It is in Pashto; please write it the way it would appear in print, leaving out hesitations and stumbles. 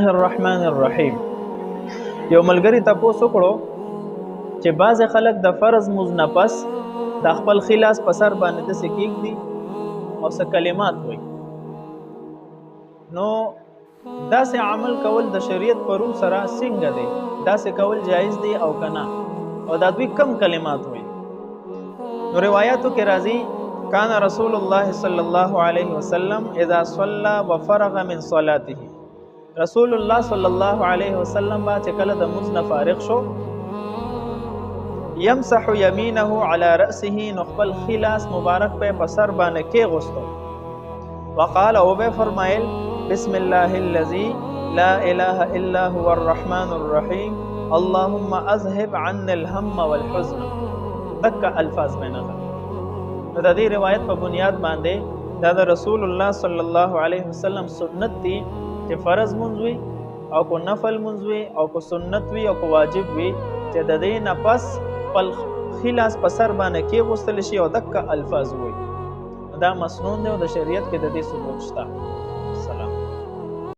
الله الرحمن الرحیم. یو ملګری تاسو کړو چې بعض خلک د فرض مز نه پس د خپل خلاص په سر باندې د سکیک دي او څه کلمات وایي. نو داسې عمل کول د شریعت پرو سره څنګه دی؟ داسې کول جایز دی او کنه؟ او دا دوی کم کلمات وایي؟ نو روایتو کې راځي کان رسول الله صلی الله علیه وسلم اذا صلى وفرغ من صلاته. رسول الله صلی الله علیه وسلم با چې کله د مز نه فارغ شو، یمسح یمینه علی رأسه، نو خپل خلاص مبارک په سر باندې کې غوستو. وقال او به فرمایل بسم الله الذي لا اله الا هو الرحمن الرحیم اللهم اذهب عنا الهم والحزن. دک الفاظ میں نہ نو د دې روایت په بنیاد باندې دا د رسول الله صلی الله علیه وسلم سنت دی چې فرض منځ وي او کو نفل منځ وي او کو سنت وي او کو واجب وي چې د دې نه پس خپل خلاص په سر باندې کې غوستل شي او دک الفاظ وي. دا مسنون دی او د شریعت کې د دې ثبوت شته. سلام.